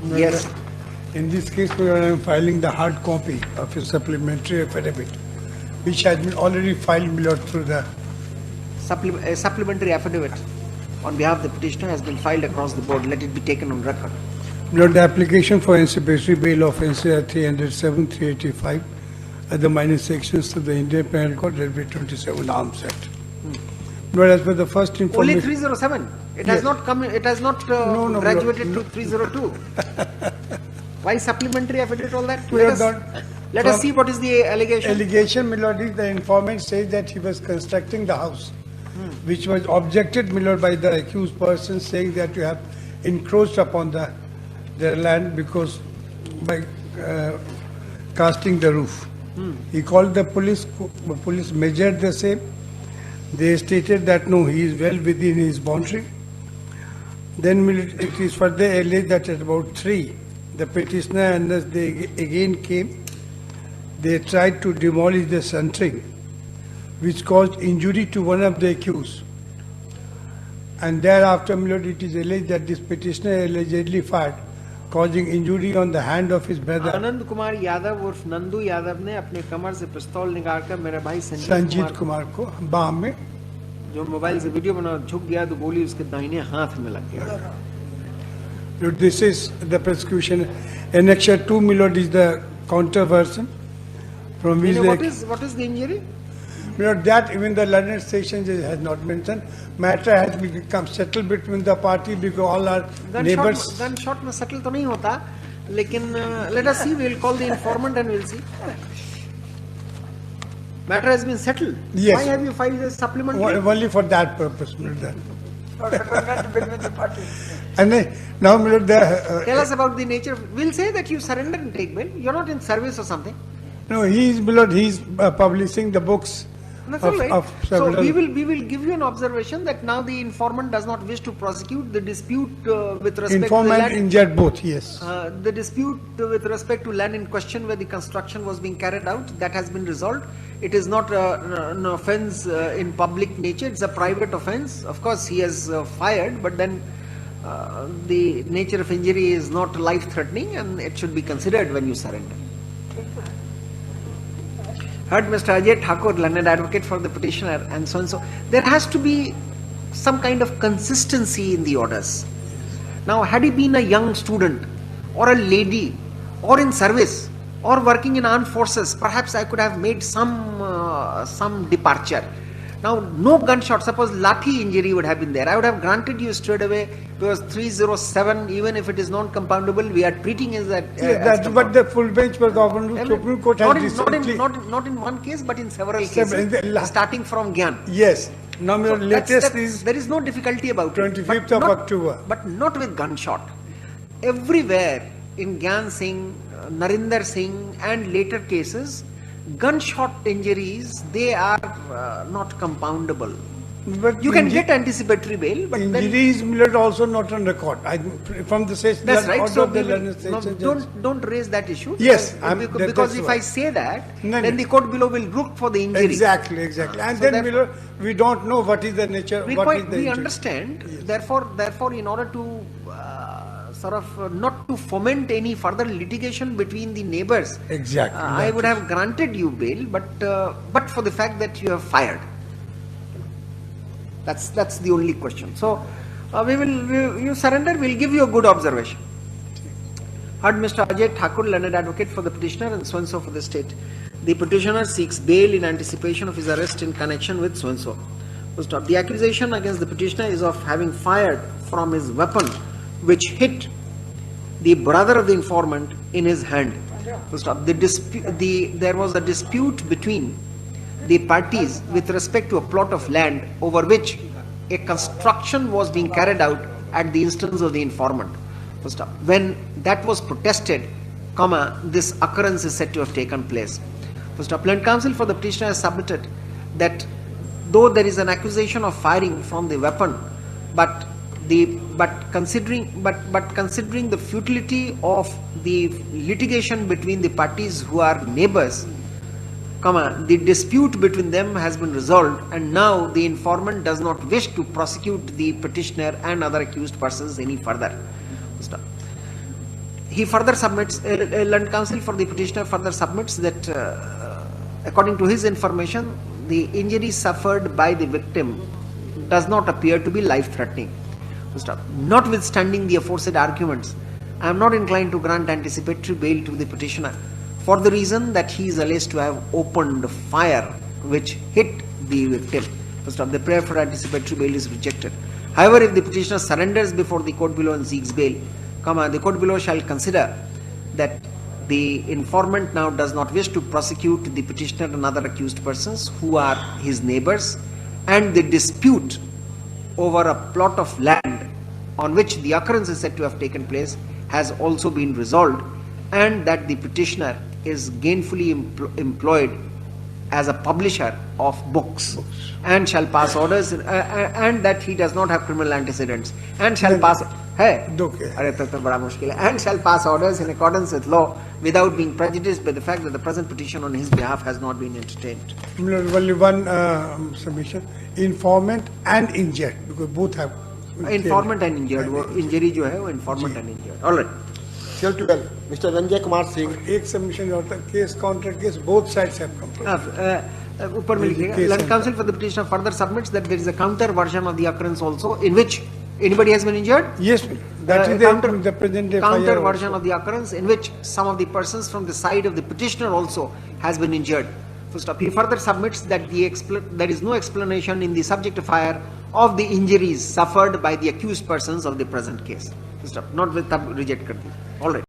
Yes. In this case, I am filing the hard copy of a supplementary affidavit, which has been already filed, my lord, through the A supplementary affidavit on behalf of the petitioner has been filed across the board. Let it be taken on record. my lord, the application for anticipatory bail of NCR 307, 385, the minor sections of the Indian Penal Code, there will be 27 Arms Act. But as per the first Only information, 307. It Yes. has not come. It has not no, graduated no. to 302. Why supplementary affidavit? All that. We are not- Let us from- see what is the allegation. allegation, my lord, is the informant says that he was constructing the house, which was objected, my lord, by the accused person, saying that you have encroached upon their land because by casting the roof. He called the police measured the same. They stated that no, he is well within his boundary. Then it is further alleged that at about 3, the petitioner and they again came. They tried to demolish the centering, which caused injury to one of the accused. And thereafter, my lord, it is alleged that this petitioner allegedly fired, causing injury on the hand of his brother, Anand Kumar Yadav उर्फ नंदू यादव ने अपने कमर से पिस्तौल निकालकर मेरे भाई संजीत कुमार को बाह में. जो मोबाइल से वीडियो बना झुक गया तो गोली उसके दाहिने हाथ में लग गया. Lord, this is the prosecution. Annexure 2, my lord, is the counter version from which What is the injury? my lord, that even the learned section judge has not mentioned. Matter has become settled between the party because all our neighbors. Gun shot में settle तो नहीं होता, लेकिन let us see. We will call the informant and we will see. Matter has been settled. Yes. Why have you filed a supplementary? Only for that purpose, my lord. And now, my lord, Tell us about the nature. We'll say that you surrender and take bail. You're not in service or something. no, he is, my lord, he is publishing the books. That's Of- all right. of So several- we will give you an observation that now the informant does not wish to prosecute the dispute with respect to the Informant land. injured both, yes. The dispute with respect to land in question where the construction was being carried out, that has been resolved. It is not an offence in public nature, it's a private offence. Of course, he has fired, but then the nature of injury is not life-threatening and it should be considered when you surrender. Heard Mr. Ajay Thakur, learned advocate for the petitioner and so and so. There has to be some kind of consistency in the orders. Now, had he been a young student or a lady or in service or working in armed forces, perhaps I could have made some departure. Now, no gunshot, suppose lathi injury would have been there. I would have granted you straight away because 307, even if it is non-compoundable, we are treating as that. That's what the full bench was often. Supreme Court has recently. Not in one case, but in several Several, cases, starting from Gyan. Yes. Now, my lord, latest There is is no difficulty about 25th it. of October. But not with gunshot. Everywhere in Gyan Singh, Narinder Singh and later cases, gunshot injuries, they are not compoundable. But You can get anticipatory bail, but then... injuries, my lord, also not on record. From the session. That's right. So the we will, learned no, session judge. don't raise that issue. Yes, because that's if why. I say that, No, then no. the court below will look for the injury. Exactly. And So then, my therefore- lord, we don't know what is the nature. We what is the injury. understand. Therefore, in order to not to foment any further litigation between the neighbors, Exactly. I would have granted you bail, but for the fact that you have fired. That's the only question. So you surrender. We'll give you a good observation. Heard Mr. Ajay Thakur, learned advocate for the petitioner and so and so for the state. The petitioner seeks bail in anticipation of his arrest in connection with so and so. The accusation against the petitioner is of having fired from his weapon, which hit the brother of the informant in his hand. There was a dispute between the parties with respect to a plot of land over which a construction was being carried out at the instance of the informant. When that was protested, this occurrence is said to have taken place. Plaintiff counsel for the petitioner has submitted that though there is an accusation of firing from the weapon, but considering the futility of the litigation between the parties who are neighbors, the dispute between them has been resolved, and now the informant does not wish to prosecute the petitioner and other accused persons any further. he further submits, learned counsel for the petitioner further submits that according to his information, the injury suffered by the victim does not appear to be life-threatening. Notwithstanding the aforesaid arguments, I am not inclined to grant anticipatory bail to the petitioner for the reason that he is alleged to have opened fire which hit the victim. First off, the prayer for anticipatory bail is rejected. However, if the petitioner surrenders before the court below and seeks bail, the court below shall consider that the informant now does not wish to prosecute the petitioner and other accused persons who are his neighbors, and the dispute over a plot of land on which the occurrence is said to have taken place has also been resolved, and that the petitioner is gainfully employed as a publisher of books and shall pass orders and that he does not have criminal antecedents and shall pass and shall pass orders in accordance with law without being prejudiced by the fact that the present petition on his behalf has not been entertained. Only one submission, informant and injured, because both have Informant and injured, injury जो है वो informant and injured. All right. Still 12. Mr. Ranjay Kumar Singh. एक submission और case counter case, both sides have come. ऊपर में लिखिएगा. Learned counsel for the petitioner further submits that there is a counter version of the occurrence also in which anybody has been injured. Yes, that is the present counter version of the occurrence in which some of the persons from the side of the petitioner also has been injured. First up, he further submits that there is no explanation in the subject of fire of the injuries suffered by the accused persons of the present case. First up, not with reject kar diya. All right.